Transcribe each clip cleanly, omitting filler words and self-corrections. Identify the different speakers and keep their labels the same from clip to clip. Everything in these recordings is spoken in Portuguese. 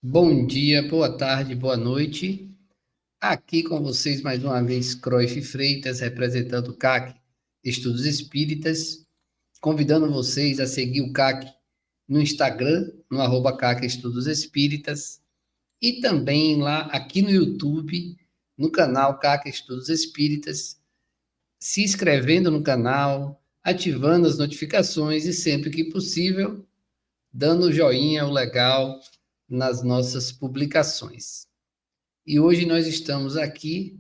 Speaker 1: Bom dia, boa tarde, boa noite. Aqui com vocês mais uma vez, Cruyff Freitas, representando o CAC Estudos Espíritas, convidando vocês a seguir o CAC no Instagram, no @CAC Estudos Espíritas, e também lá aqui no YouTube, no canal CAC Estudos Espíritas, se inscrevendo no canal, ativando as notificações e sempre que possível, dando o joinha, o legal nas nossas publicações. E hoje nós estamos aqui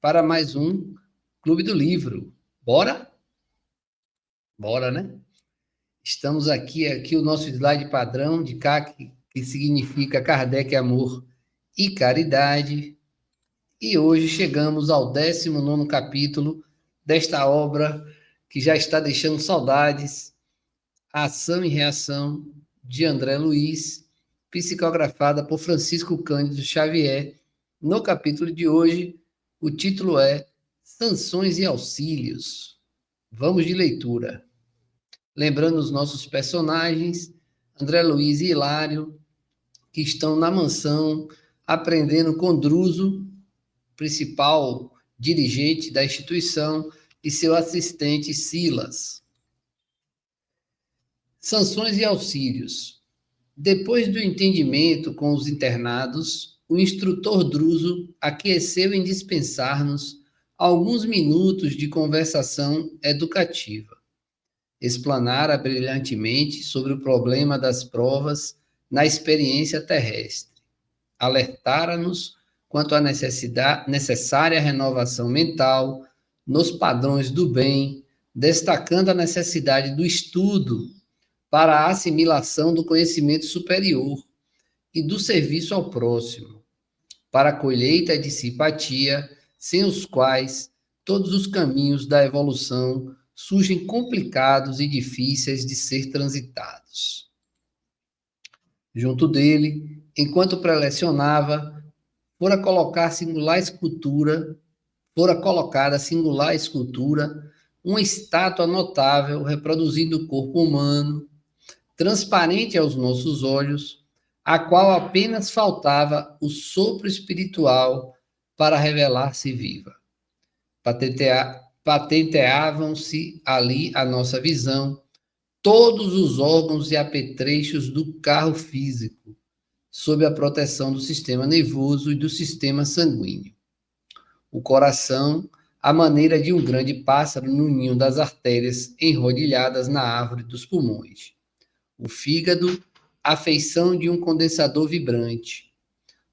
Speaker 1: para mais um Clube do Livro. Bora? Bora, né? Estamos aqui o nosso slide padrão de CAC, que significa Kardec, Amor e Caridade. E hoje chegamos ao 19º capítulo desta obra que já está deixando saudades, A Ação e Reação, de André Luiz, psicografada por Francisco Cândido Xavier. No capítulo de hoje, o título é Sanções e Auxílios. Vamos de leitura. Lembrando os nossos personagens, André Luiz e Hilário, que estão na mansão aprendendo com Druso, principal dirigente da instituição, e seu assistente Silas. Sanções e auxílios. Depois do entendimento com os internados, o instrutor Druso aqueceu em dispensar-nos alguns minutos de conversação educativa. Explanara brilhantemente sobre o problema das provas na experiência terrestre. Alertara-nos quanto à necessária renovação mental nos padrões do bem, destacando a necessidade do estudo para a assimilação do conhecimento superior e do serviço ao próximo, para a colheita de simpatia, sem os quais todos os caminhos da evolução surgem complicados e difíceis de ser transitados. Junto dele, enquanto prelecionava, fora colocada singular escultura, uma estátua notável reproduzindo o corpo humano, transparente aos nossos olhos, a qual apenas faltava o sopro espiritual para revelar-se viva. Patenteavam-se ali à nossa visão todos os órgãos e apetrechos do carro físico, sob a proteção do sistema nervoso e do sistema sanguíneo. O coração, à maneira de um grande pássaro no ninho das artérias enrodilhadas na árvore dos pulmões. O fígado, a feição de um condensador vibrante.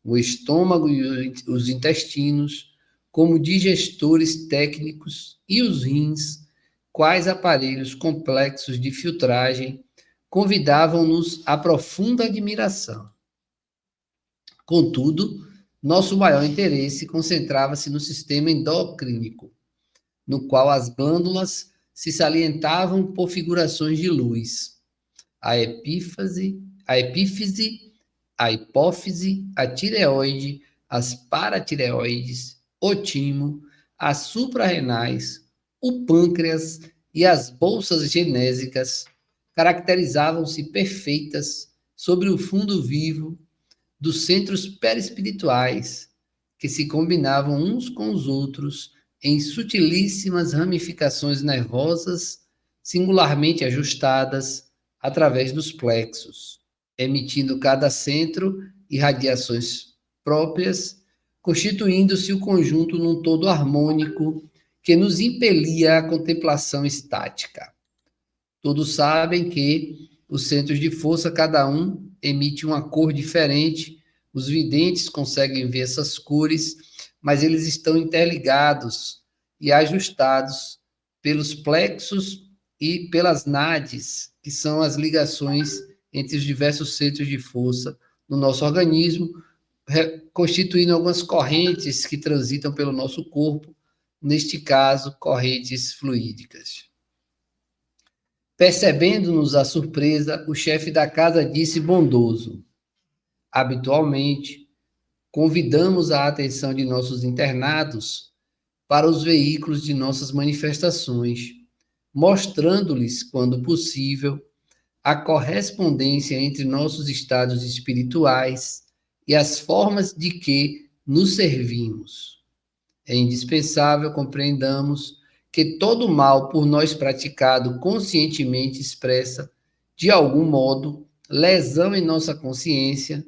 Speaker 1: O estômago e os intestinos, como digestores técnicos, e os rins, quais aparelhos complexos de filtragem, convidavam-nos a profunda admiração. Contudo, nosso maior interesse concentrava-se no sistema endocrínico, no qual as glândulas se salientavam por figurações de luz. A epífise, a hipófise, a tireoide, as paratireoides, o timo, as suprarrenais, o pâncreas e as bolsas genésicas caracterizavam-se perfeitas sobre o fundo vivo dos centros perispirituais, que se combinavam uns com os outros em sutilíssimas ramificações nervosas, singularmente ajustadas através dos plexos, emitindo cada centro irradiações próprias, constituindo-se o conjunto num todo harmônico que nos impelia à contemplação estática. Todos sabem que os centros de força, cada um emite uma cor diferente, os videntes conseguem ver essas cores, mas eles estão interligados e ajustados pelos plexos e pelas nades, que são as ligações entre os diversos centros de força no nosso organismo, constituindo algumas correntes que transitam pelo nosso corpo, neste caso, correntes fluídicas. Percebendo-nos a surpresa, o chefe da casa disse bondoso: habitualmente, convidamos a atenção de nossos internados para os veículos de nossas manifestações, mostrando-lhes, quando possível, a correspondência entre nossos estados espirituais e as formas de que nos servimos. É indispensável compreendamos que todo mal por nós praticado conscientemente expressa, de algum modo, lesão em nossa consciência,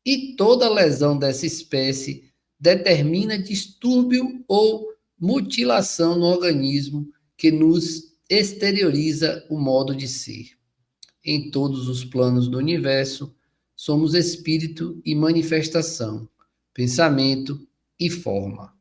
Speaker 1: e toda lesão dessa espécie determina distúrbio ou mutilação no organismo que nos exterioriza o modo de ser. Em todos os planos do universo, somos espírito e manifestação, pensamento e forma.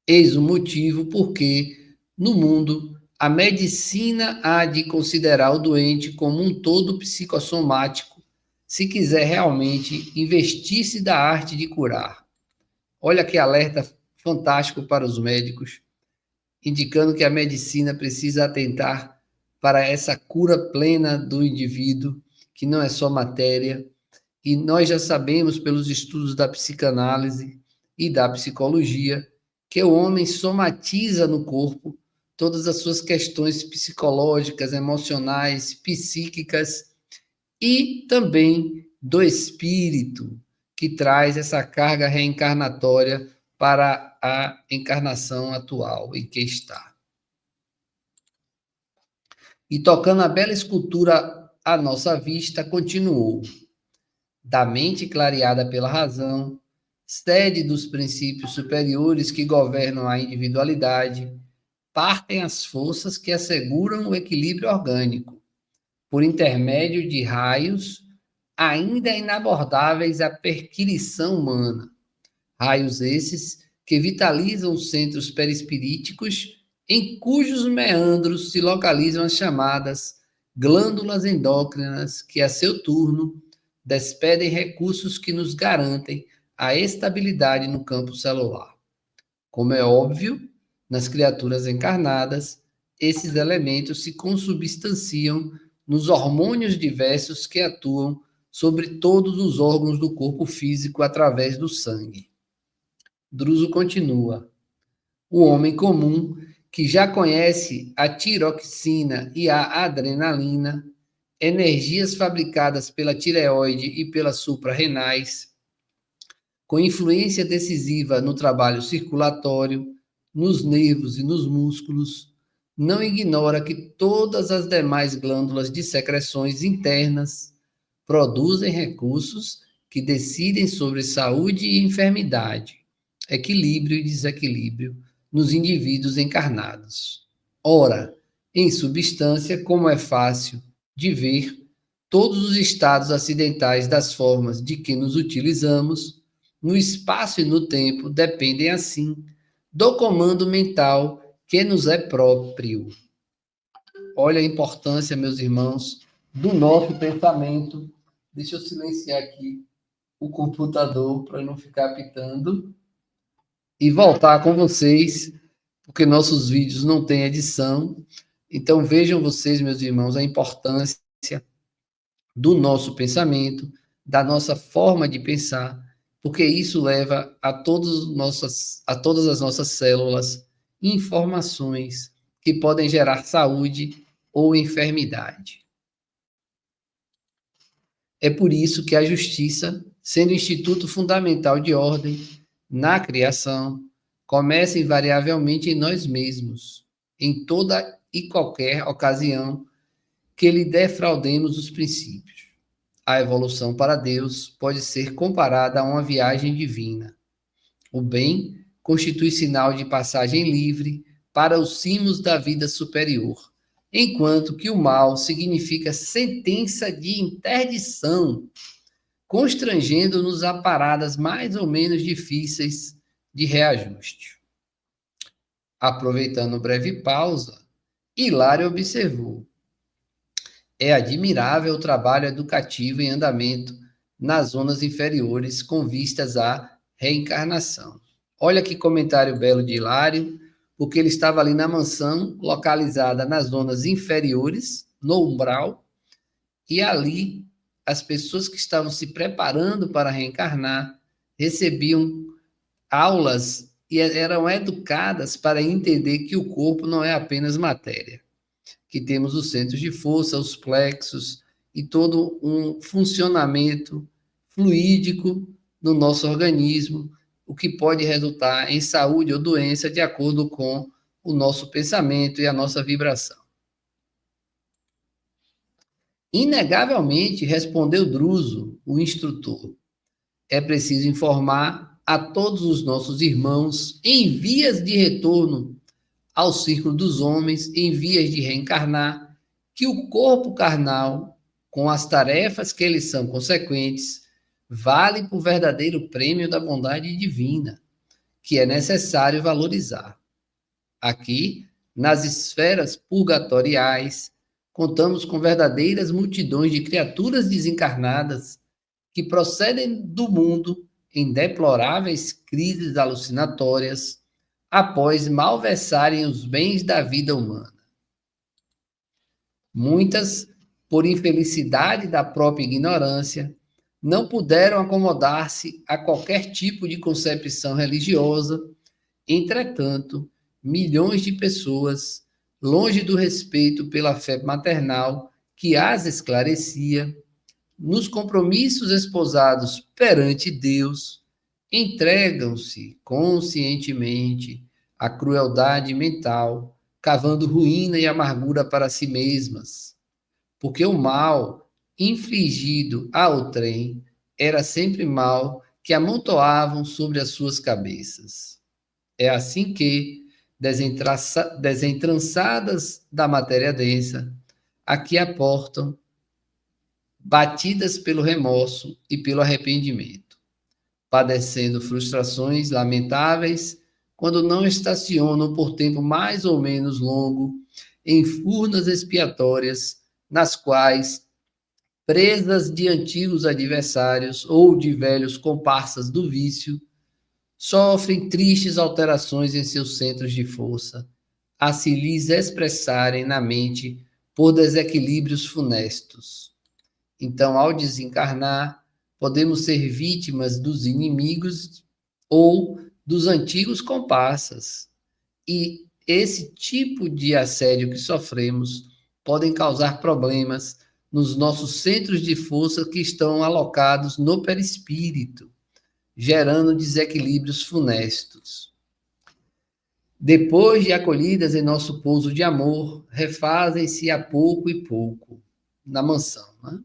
Speaker 1: Eis o motivo porque, no mundo, a medicina há de considerar o doente como um todo psicossomático, se quiser realmente investir-se da arte de curar. Olha que alerta fantástico para os médicos, indicando que a medicina precisa atentar para essa cura plena do indivíduo, que não é só matéria, e nós já sabemos pelos estudos da psicanálise e da psicologia que o homem somatiza no corpo todas as suas questões psicológicas, emocionais, psíquicas e também do espírito, que traz essa carga reencarnatória para a encarnação atual em que está. E tocando a bela escultura à nossa vista, continuou: da mente clareada pela razão, sede dos princípios superiores que governam a individualidade, partem as forças que asseguram o equilíbrio orgânico, por intermédio de raios ainda inabordáveis à perquirição humana. Raios esses que vitalizam os centros perispiríticos, em cujos meandros se localizam as chamadas glândulas endócrinas, que, a seu turno, despedem recursos que nos garantem a estabilidade no campo celular. Como é óbvio, nas criaturas encarnadas, esses elementos se consubstanciam nos hormônios diversos que atuam sobre todos os órgãos do corpo físico através do sangue. Druso continua: o homem comum, que já conhece a tiroxina e a adrenalina, energias fabricadas pela tireoide e pelas suprarrenais, com influência decisiva no trabalho circulatório, nos nervos e nos músculos, não ignora que todas as demais glândulas de secreções internas produzem recursos que decidem sobre saúde e enfermidade, equilíbrio e desequilíbrio nos indivíduos encarnados. Ora, em substância, como é fácil de ver, todos os estados acidentais das formas de que nos utilizamos, no espaço e no tempo, dependem, assim, do comando mental que nos é próprio. Olha a importância, meus irmãos, do nosso pensamento. Deixa eu silenciar aqui o computador para não ficar apitando e voltar com vocês, porque nossos vídeos não têm edição. Então vejam vocês, meus irmãos, a importância do nosso pensamento, da nossa forma de pensar, porque isso leva a todas as nossas células informações que podem gerar saúde ou enfermidade. É por isso que a justiça, sendo instituto fundamental de ordem na criação, começa invariavelmente em nós mesmos, em toda e qualquer ocasião que lhe defraudemos os princípios. A evolução para Deus pode ser comparada a uma viagem divina. O bem constitui sinal de passagem livre para os cimos da vida superior, enquanto que o mal significa sentença de interdição, constrangendo-nos a paradas mais ou menos difíceis de reajuste. Aproveitando breve pausa, Hilário observou: é admirável o trabalho educativo em andamento nas zonas inferiores com vistas à reencarnação. Olha que comentário belo de Hilário, porque ele estava ali na mansão, localizada nas zonas inferiores, no umbral, e ali as pessoas que estavam se preparando para reencarnar recebiam aulas e eram educadas para entender que o corpo não é apenas matéria, que temos os centros de força, os plexos e todo um funcionamento fluídico no nosso organismo, o que pode resultar em saúde ou doença de acordo com o nosso pensamento e a nossa vibração. Inegavelmente, respondeu Druso, o instrutor, é preciso informar a todos os nossos irmãos em vias de retorno ao círculo dos homens, em vias de reencarnar, que o corpo carnal, com as tarefas que eles são consequentes, vale por verdadeiro prêmio da bondade divina, que é necessário valorizar. Aqui, nas esferas purgatoriais, contamos com verdadeiras multidões de criaturas desencarnadas que procedem do mundo em deploráveis crises alucinatórias após malversarem os bens da vida humana. Muitas, por infelicidade da própria ignorância, não puderam acomodar-se a qualquer tipo de concepção religiosa. Entretanto, milhões de pessoas, longe do respeito pela fé maternal que as esclarecia, nos compromissos esposados perante Deus, entregam-se conscientemente à crueldade mental, cavando ruína e amargura para si mesmas, porque o mal infligido ao trem era sempre mal que amontoavam sobre as suas cabeças. É assim que, desentrançadas da matéria densa, aqui aportam, batidas pelo remorso e pelo arrependimento, padecendo frustrações lamentáveis quando não estacionam por tempo mais ou menos longo em furnas expiatórias, nas quais, presas de antigos adversários ou de velhos comparsas do vício, sofrem tristes alterações em seus centros de força, a se lhes expressarem na mente por desequilíbrios funestos. Então, ao desencarnar, podemos ser vítimas dos inimigos ou dos antigos comparsas. E esse tipo de assédio que sofremos podem causar problemas nos nossos centros de força que estão alocados no perispírito, gerando desequilíbrios funestos. Depois de acolhidas em nosso pouso de amor, refazem-se a pouco e pouco na mansão, né?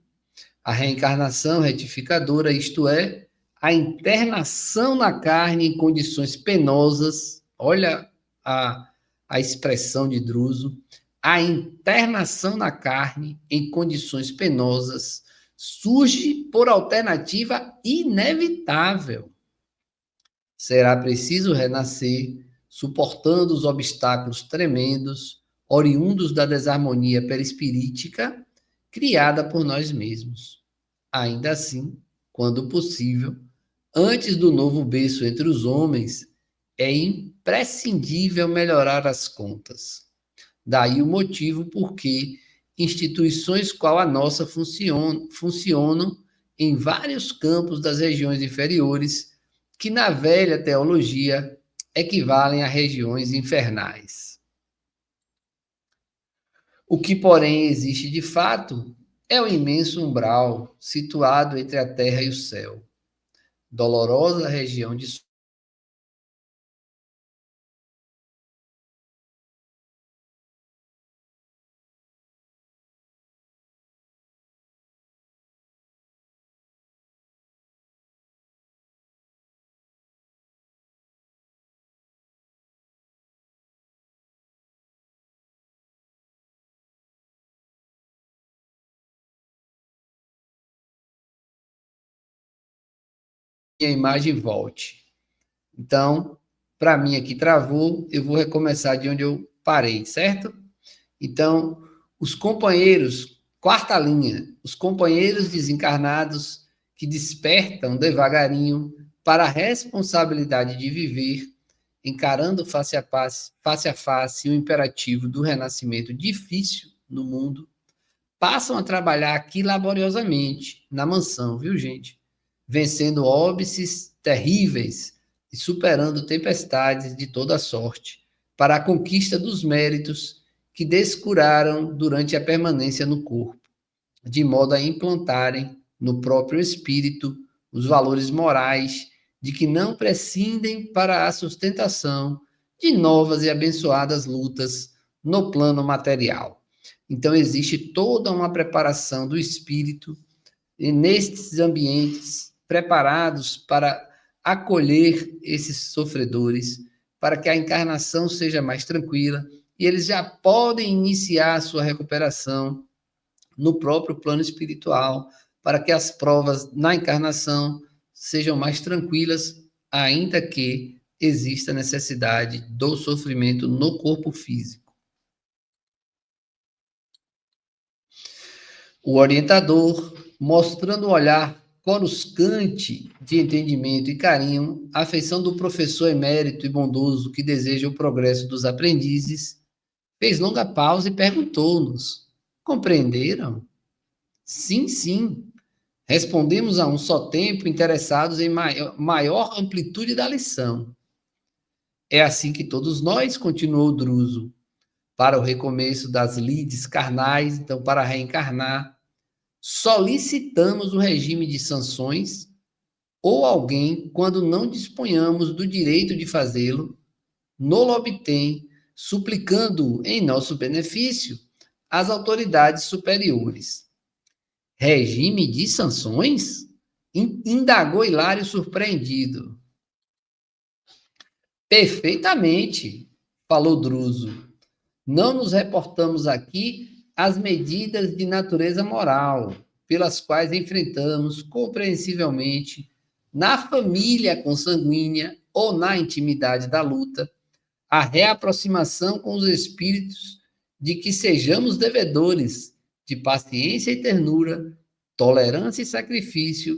Speaker 1: A reencarnação retificadora, isto é, a internação na carne em condições penosas, olha a expressão de Druso, a internação na carne em condições penosas surge por alternativa inevitável. Será preciso renascer, suportando os obstáculos tremendos, oriundos da desarmonia perispirítica, criada por nós mesmos. Ainda assim, quando possível, antes do novo berço entre os homens, é imprescindível melhorar as contas. Daí o motivo por que instituições qual a nossa funcionam em vários campos das regiões inferiores, que na velha teologia equivalem a regiões infernais. O que, porém, existe de fato é o imenso umbral situado entre a terra e o céu, dolorosa região de a imagem volte. Então, para mim aqui travou, eu vou recomeçar de onde eu parei, certo? Então, os companheiros, quarta linha, os companheiros desencarnados que despertam devagarinho para a responsabilidade de viver, encarando face a face o imperativo do renascimento difícil no mundo, passam a trabalhar aqui laboriosamente, na mansão, viu, gente? Vencendo óbices terríveis e superando tempestades de toda sorte, para a conquista dos méritos que descuraram durante a permanência no corpo, de modo a implantarem no próprio espírito os valores morais, de que não prescindem para a sustentação de novas e abençoadas lutas no plano material. Então, existe toda uma preparação do espírito e nestes ambientes preparados para acolher esses sofredores, para que a encarnação seja mais tranquila e eles já podem iniciar a sua recuperação no próprio plano espiritual, para que as provas na encarnação sejam mais tranquilas, ainda que exista necessidade do sofrimento no corpo físico. O orientador, mostrando um olhar coruscante de entendimento e carinho, a afeição do professor emérito e bondoso que deseja o progresso dos aprendizes, fez longa pausa e perguntou-nos: compreenderam? Sim, sim. Respondemos a um só tempo, interessados em maior amplitude da lição. É assim que todos nós, continuou Druso, para o recomeço das lides carnais, então para reencarnar, solicitamos o regime de sanções ou alguém, quando não disponhamos do direito de fazê-lo, nolo obtém, suplicando em nosso benefício as autoridades superiores. Regime de sanções? Indagou Hilário surpreendido. Perfeitamente, falou Druso. Não nos reportamos aqui às medidas de natureza moral, pelas quais enfrentamos compreensivelmente, na família consanguínea ou na intimidade da luta, a reaproximação com os espíritos de que sejamos devedores de paciência e ternura, tolerância e sacrifício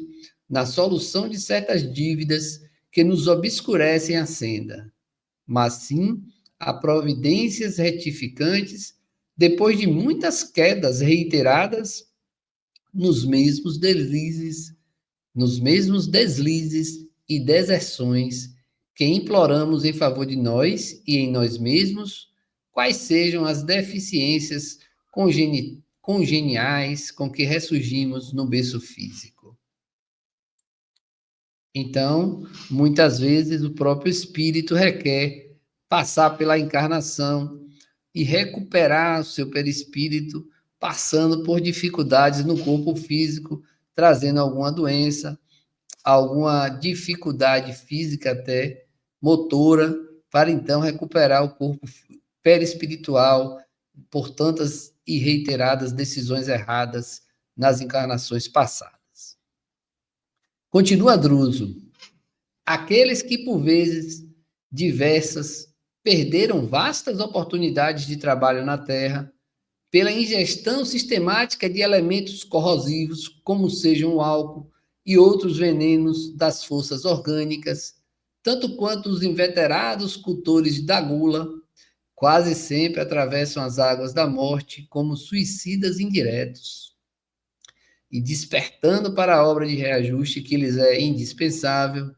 Speaker 1: na solução de certas dívidas que nos obscurecem a senda, mas sim a providências retificantes depois de muitas quedas reiteradas nos mesmos deslizes e deserções que imploramos em favor de nós e em nós mesmos, quais sejam as deficiências congeniais com que ressurgimos no berço físico. Então, muitas vezes o próprio espírito requer passar pela encarnação e recuperar o seu perispírito, passando por dificuldades no corpo físico, trazendo alguma doença, alguma dificuldade física até, motora, para então recuperar o corpo perispiritual por tantas e reiteradas decisões erradas nas encarnações passadas. Continua Druso. Aqueles que, por vezes diversas, perderam vastas oportunidades de trabalho na Terra pela ingestão sistemática de elementos corrosivos, como sejam o álcool e outros venenos das forças orgânicas, tanto quanto os inveterados cultores da gula, quase sempre atravessam as águas da morte como suicidas indiretos. E despertando para a obra de reajuste que lhes é indispensável,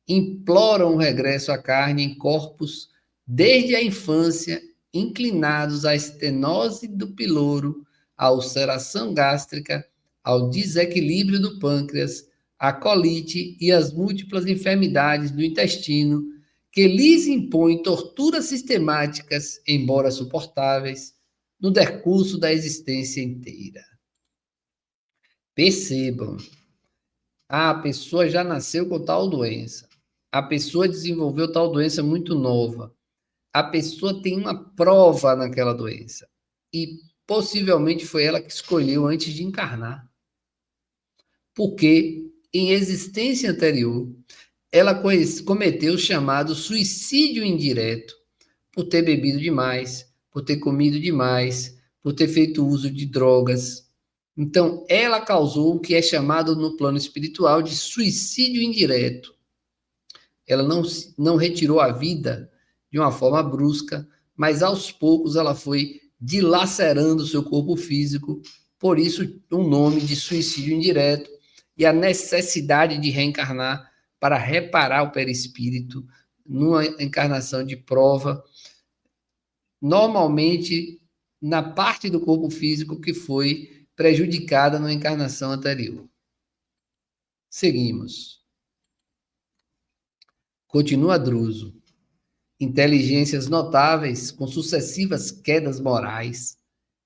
Speaker 1: imploram o regresso à carne em corpos desde a infância, inclinados à estenose do piloro, à ulceração gástrica, ao desequilíbrio do pâncreas, à colite e às múltiplas enfermidades do intestino, que lhes impõem torturas sistemáticas, embora suportáveis, no decurso da existência inteira. Percebam, a pessoa já nasceu com tal doença. A pessoa desenvolveu tal doença muito nova. A pessoa tem uma prova naquela doença. E possivelmente foi ela que escolheu antes de encarnar. Porque em existência anterior, ela cometeu o chamado suicídio indireto, por ter bebido demais, por ter comido demais, por ter feito uso de drogas. Então, ela causou o que é chamado no plano espiritual de suicídio indireto. Ela não retirou a vida de uma forma brusca, mas aos poucos ela foi dilacerando o seu corpo físico, por isso o nome de suicídio indireto e a necessidade de reencarnar para reparar o perispírito numa encarnação de prova, normalmente na parte do corpo físico que foi prejudicada na encarnação anterior. Seguimos. Continua Druso. Inteligências notáveis com sucessivas quedas morais,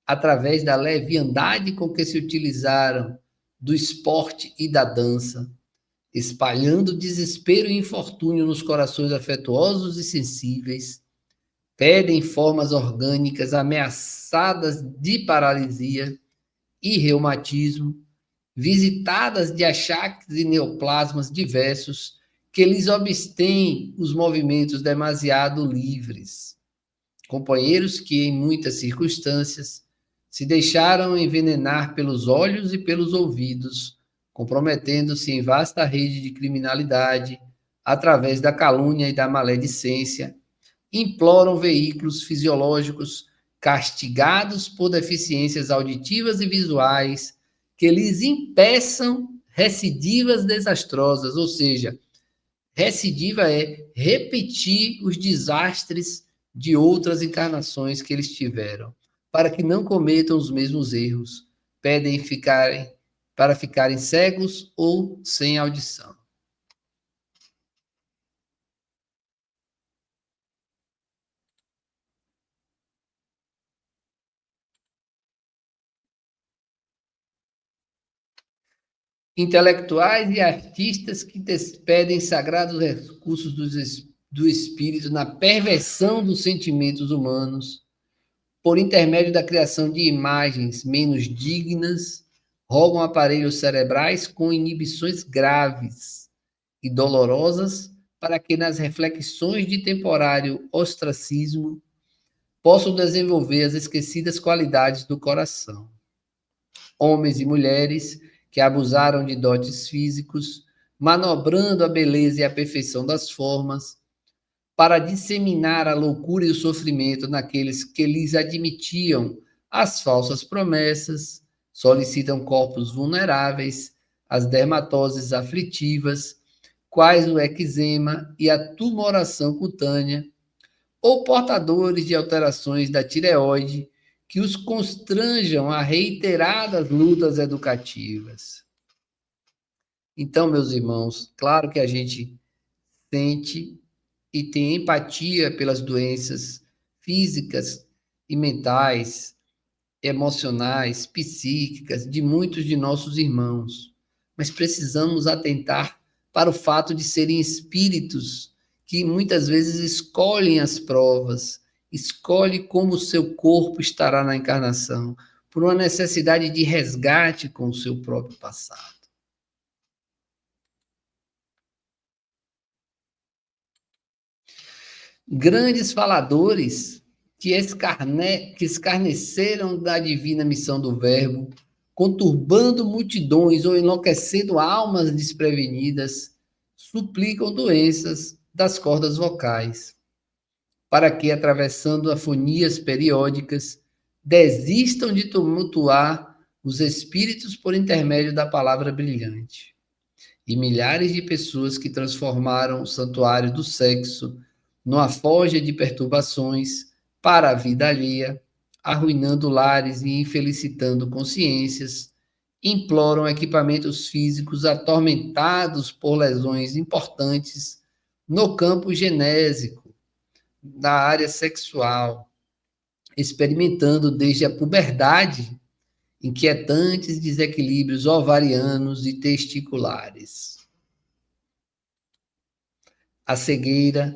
Speaker 1: através da leviandade com que se utilizaram do esporte e da dança, espalhando desespero e infortúnio nos corações afetuosos e sensíveis, pedem formas orgânicas ameaçadas de paralisia e reumatismo, visitadas de achaques e neoplasmas diversos, que lhes obstêm os movimentos demasiado livres. Companheiros que, em muitas circunstâncias, se deixaram envenenar pelos olhos e pelos ouvidos, comprometendo-se em vasta rede de criminalidade, através da calúnia e da maledicência, imploram veículos fisiológicos castigados por deficiências auditivas e visuais que lhes impeçam recidivas desastrosas, ou seja, recidiva é repetir os desastres de outras encarnações que eles tiveram, para que não cometam os mesmos erros. Pedem ficarem para ficarem cegos ou sem audição. Intelectuais e artistas que despedem sagrados recursos do espírito na perversão dos sentimentos humanos, por intermédio da criação de imagens menos dignas, rogam aparelhos cerebrais com inibições graves e dolorosas para que nas reflexões de temporário ostracismo possam desenvolver as esquecidas qualidades do coração. Homens e mulheres que abusaram de dotes físicos, manobrando a beleza e a perfeição das formas, para disseminar a loucura e o sofrimento naqueles que lhes admitiam as falsas promessas, solicitam corpos vulneráveis, as dermatoses aflitivas, quais o eczema e a tumoração cutânea, ou portadores de alterações da tireoide, que os constranjam a reiteradas lutas educativas. Então, meus irmãos, claro que a gente sente e tem empatia pelas doenças físicas e mentais, emocionais, psíquicas de muitos de nossos irmãos, mas precisamos atentar para o fato de serem espíritos que muitas vezes escolhem as provas, escolhe como o seu corpo estará na encarnação, por uma necessidade de resgate com o seu próprio passado. Grandes faladores que escarneceram da divina missão do Verbo, conturbando multidões ou enlouquecendo almas desprevenidas, suplicam doenças das cordas vocais, para que, atravessando afonias periódicas, desistam de tumultuar os espíritos por intermédio da palavra brilhante. E milhares de pessoas que transformaram o santuário do sexo numa forja de perturbações para a vida alheia, arruinando lares e infelicitando consciências, imploram equipamentos físicos atormentados por lesões importantes no campo genésico, na área sexual, experimentando desde a puberdade inquietantes desequilíbrios ovarianos e testiculares. A cegueira,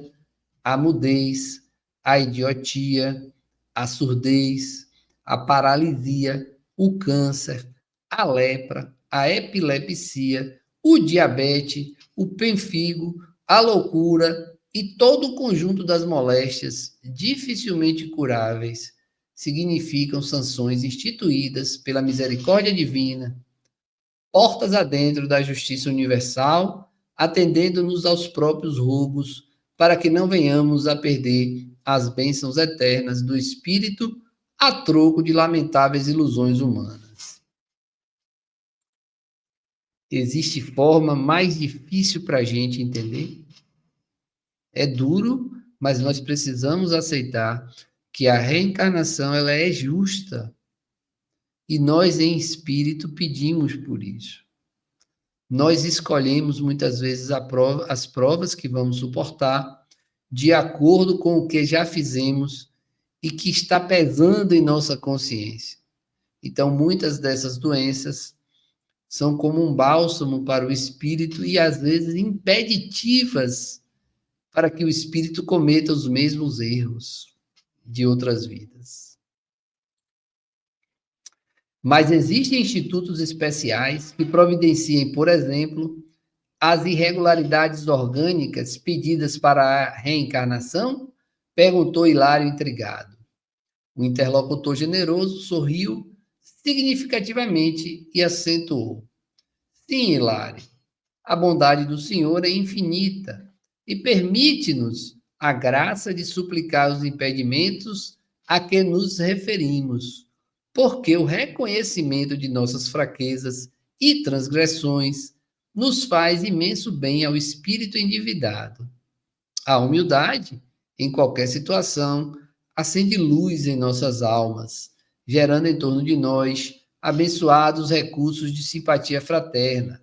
Speaker 1: a mudez, a idiotia, a surdez, a paralisia, o câncer, a lepra, a epilepsia, o diabetes, o pênfigo, a loucura e todo o conjunto das moléstias dificilmente curáveis significam sanções instituídas pela misericórdia divina, portas adentro da justiça universal, atendendo-nos aos próprios rogos, para que não venhamos a perder as bênçãos eternas do Espírito a troco de lamentáveis ilusões humanas. Existe forma mais difícil para a gente entender? É duro, mas nós precisamos aceitar que a reencarnação ela é justa. E nós, em espírito, pedimos por isso. Nós escolhemos muitas vezes as provas que vamos suportar de acordo com o que já fizemos e que está pesando em nossa consciência. Então, muitas dessas doenças são como um bálsamo para o espírito e às vezes impeditivas para que o espírito cometa os mesmos erros de outras vidas. Mas existem institutos especiais que providenciem, por exemplo, as irregularidades orgânicas pedidas para a reencarnação? Perguntou Hilário intrigado. O interlocutor generoso sorriu significativamente e acentuou: sim, Hilário, a bondade do Senhor é infinita e permite-nos a graça de suplicar os impedimentos a que nos referimos, porque o reconhecimento de nossas fraquezas e transgressões nos faz imenso bem ao espírito endividado. A humildade, em qualquer situação, acende luz em nossas almas, gerando em torno de nós abençoados recursos de simpatia fraterna.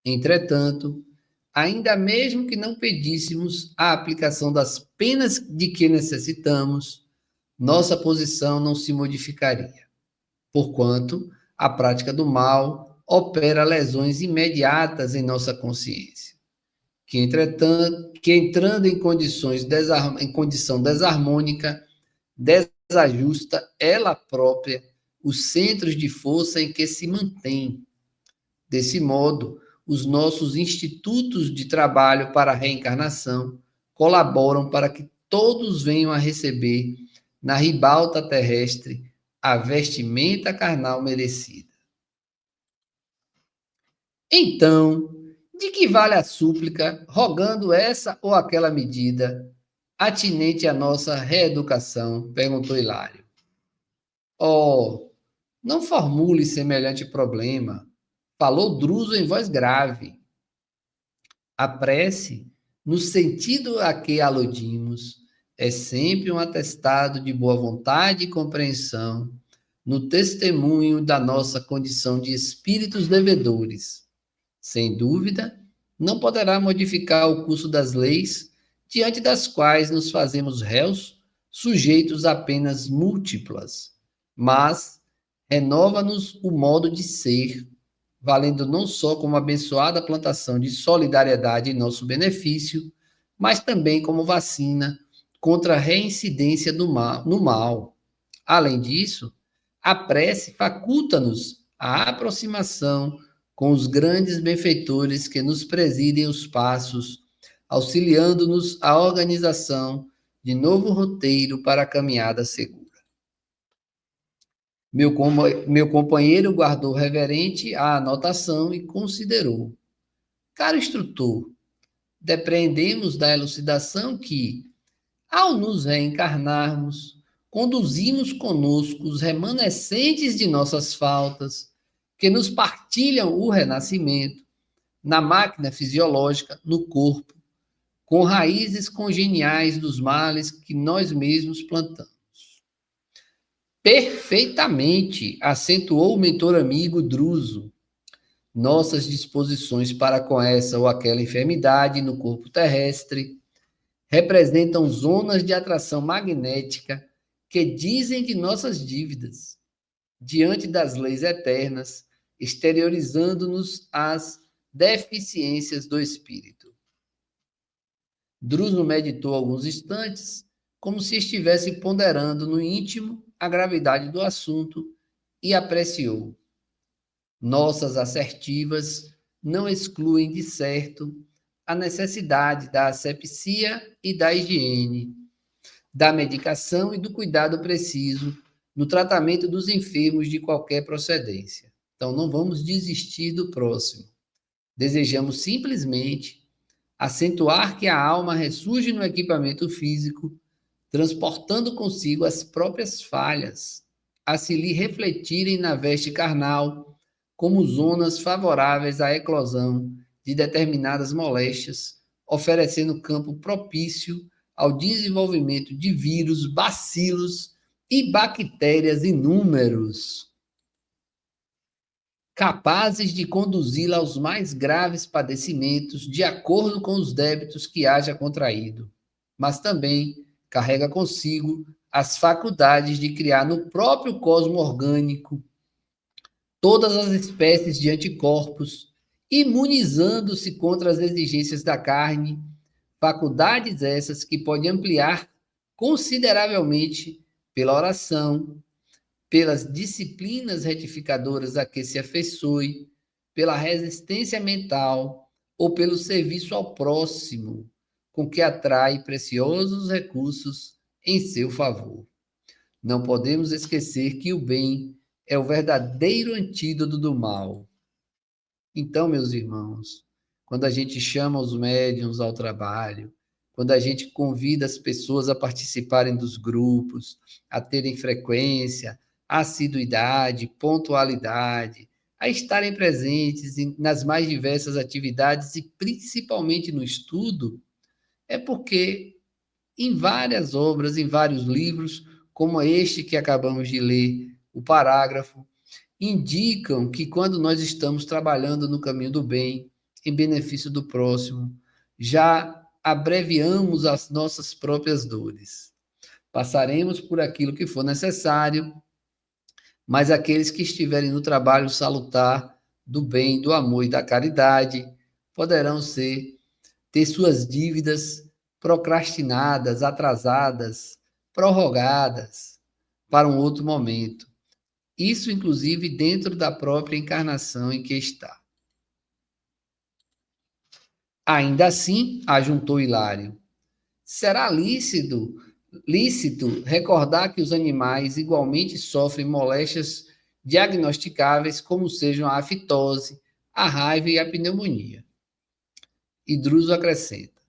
Speaker 1: Entretanto, ainda mesmo que não pedíssemos a aplicação das penas de que necessitamos, nossa posição não se modificaria, porquanto a prática do mal opera lesões imediatas em nossa consciência, que entretanto, que entrando em em condição desarmônica, desajusta ela própria os centros de força em que se mantém. Desse modo, os nossos institutos de trabalho para a reencarnação colaboram para que todos venham a receber, na ribalta terrestre, a vestimenta carnal merecida. Então, de que vale a súplica, rogando essa ou aquela medida, atinente à nossa reeducação? Perguntou Hilário. Oh, não formule semelhante problema, falou Druso em voz grave. A prece, no sentido a que aludimos, é sempre um atestado de boa vontade e compreensão, no testemunho da nossa condição de espíritos devedores. Sem dúvida, não poderá modificar o curso das leis, diante das quais nos fazemos réus, sujeitos a penas múltiplas, mas renova-nos o modo de ser, valendo não só como abençoada plantação de solidariedade em nosso benefício, mas também como vacina contra a reincidência no mal. Além disso, a prece faculta-nos a aproximação com os grandes benfeitores que nos presidem os passos, auxiliando-nos a organização de novo roteiro para a caminhada segura. Meu companheiro guardou reverente a anotação e considerou. Caro instrutor, depreendemos da elucidação que, ao nos reencarnarmos, conduzimos conosco os remanescentes de nossas faltas, que nos partilham o renascimento, na máquina fisiológica, no corpo, com raízes congeniais dos males que nós mesmos plantamos. Perfeitamente, acentuou o mentor amigo Druso. Nossas disposições para com essa ou aquela enfermidade no corpo terrestre representam zonas de atração magnética que dizem de nossas dívidas, diante das leis eternas, exteriorizando-nos as deficiências do espírito. Druso meditou alguns instantes, como se estivesse ponderando no íntimo a gravidade do assunto, e apreciou. Nossas assertivas não excluem, de certo, a necessidade da asepsia e da higiene, da medicação e do cuidado preciso no tratamento dos enfermos de qualquer procedência. Então, não vamos desistir do próximo. Desejamos simplesmente acentuar que a alma ressurge no equipamento físico, transportando consigo as próprias falhas, a se lhe refletirem na veste carnal, como zonas favoráveis à eclosão de determinadas moléstias, oferecendo campo propício ao desenvolvimento de vírus, bacilos e bactérias inúmeros. capazes de conduzi-la aos mais graves padecimentos, de acordo com os débitos que haja contraído, mas também carrega consigo as faculdades de criar no próprio cosmo orgânico todas as espécies de anticorpos, imunizando-se contra as exigências da carne, faculdades essas que pode ampliar consideravelmente pela oração, pelas disciplinas retificadoras a que se afeiçoe, pela resistência mental ou pelo serviço ao próximo, com que atrai preciosos recursos em seu favor. Não podemos esquecer que o bem é o verdadeiro antídoto do mal. Então, meus irmãos, quando a gente chama os médiuns ao trabalho, quando a gente convida as pessoas a participarem dos grupos, a terem frequência, assiduidade, pontualidade, a estarem presentes nas mais diversas atividades e principalmente no estudo, é porque em várias obras, em vários livros, como este que acabamos de ler, o parágrafo, indicam que quando nós estamos trabalhando no caminho do bem, em benefício do próximo, já abreviamos as nossas próprias dores. Passaremos por aquilo que for necessário, mas aqueles que estiverem no trabalho salutar do bem, do amor e da caridade poderão ter suas dívidas procrastinadas, atrasadas, prorrogadas para um outro momento. Isso, inclusive, dentro da própria encarnação em que está. Ainda assim, ajuntou Hilário, será lícito recordar que os animais igualmente sofrem moléstias diagnosticáveis, como sejam a afitose, a raiva e a pneumonia. E Druso acrescenta,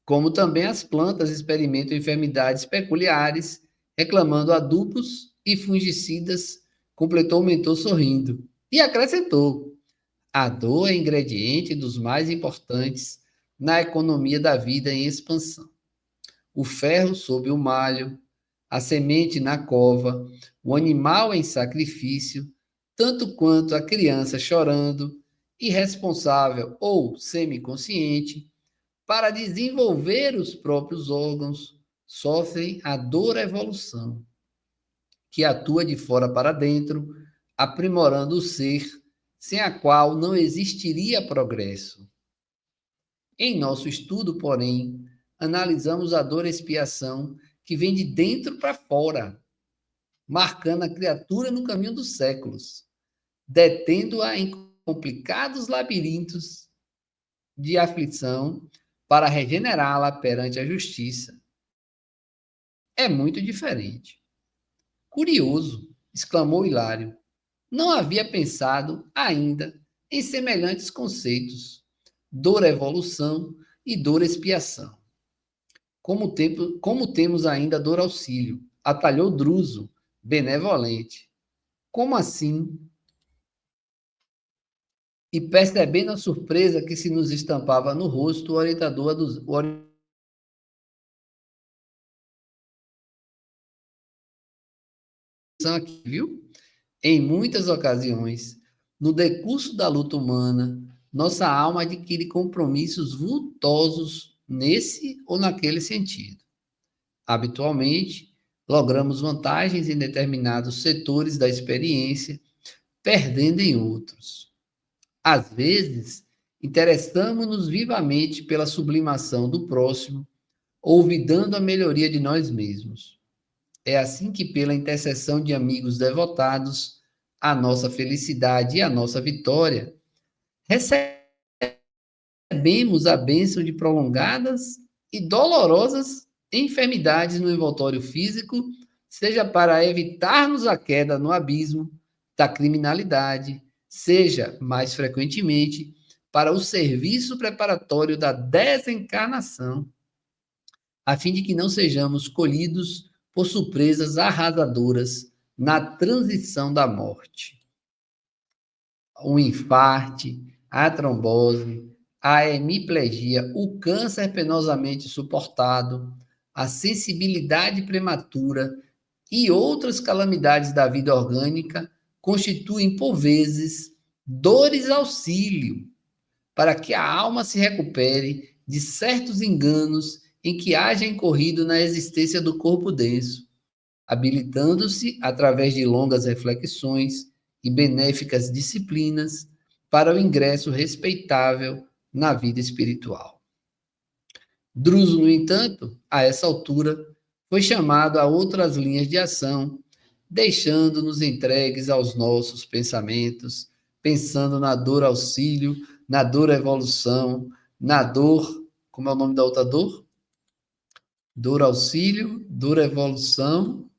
Speaker 1: como também as plantas experimentam enfermidades peculiares, reclamando adubos e fungicidas, completou o mentor sorrindo. E acrescentou, a dor é ingrediente dos mais importantes na economia da vida em expansão. O ferro sob o malho, a semente na cova, o animal em sacrifício, tanto quanto a criança chorando, irresponsável ou semiconsciente, para desenvolver os próprios órgãos, sofrem a dor evolução, que atua de fora para dentro, aprimorando o ser, sem a qual não existiria progresso. Em nosso estudo, porém, analisamos a dor expiação que vem de dentro para fora, marcando a criatura no caminho dos séculos, detendo-a em complicados labirintos de aflição para regenerá-la perante a justiça. É muito diferente. Curioso, exclamou Hilário. Não havia pensado ainda em semelhantes conceitos, dor evolução e dor expiação. Como temos ainda dor auxílio, atalhou Druso, benevolente. Como assim? E percebendo a surpresa que se nos estampava no rosto, o orientador aqui, viu? Em muitas ocasiões, no decurso da luta humana, nossa alma adquire compromissos vultosos nesse ou naquele sentido. Habitualmente, logramos vantagens em determinados setores da experiência, perdendo em outros. Às vezes, interessamos-nos vivamente pela sublimação do próximo, olvidando a melhoria de nós mesmos. É assim que, pela intercessão de amigos devotados, a nossa felicidade e a nossa vitória, recebemos a bênção de prolongadas e dolorosas enfermidades no envoltório físico, seja para evitarmos a queda no abismo da criminalidade, seja, mais frequentemente, para o serviço preparatório da desencarnação, a fim de que não sejamos colhidos por surpresas arrasadoras na transição da morte. O infarte, a trombose, a hemiplegia, o câncer penosamente suportado, a sensibilidade prematura e outras calamidades da vida orgânica constituem, por vezes, dores auxílio, para que a alma se recupere de certos enganos em que haja incorrido na existência do corpo denso, habilitando-se, através de longas reflexões e benéficas disciplinas, para o ingresso respeitável na vida espiritual. Druso, no entanto, a essa altura, foi chamado a outras linhas de ação, deixando-nos entregues aos nossos pensamentos, pensando na dor auxílio, na dor evolução, na dor. Como é o nome da outra dor? Dor auxílio, dor evolução.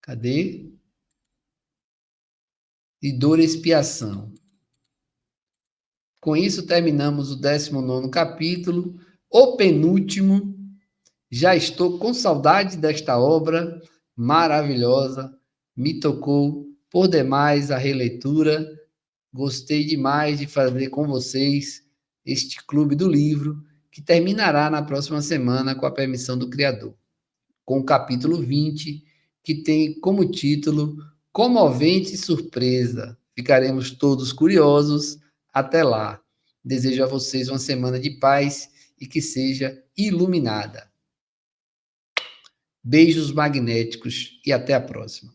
Speaker 1: Cadê? E dor expiação. Com isso, terminamos o 19º capítulo, o penúltimo. Já estou com saudade desta obra maravilhosa, me tocou por demais a releitura, gostei demais de fazer com vocês este clube do livro, que terminará na próxima semana com a permissão do Criador, com o capítulo 20, que tem como título Comovente Surpresa. Ficaremos todos curiosos. Até lá. Desejo a vocês uma semana de paz e que seja iluminada. Beijos magnéticos e até a próxima.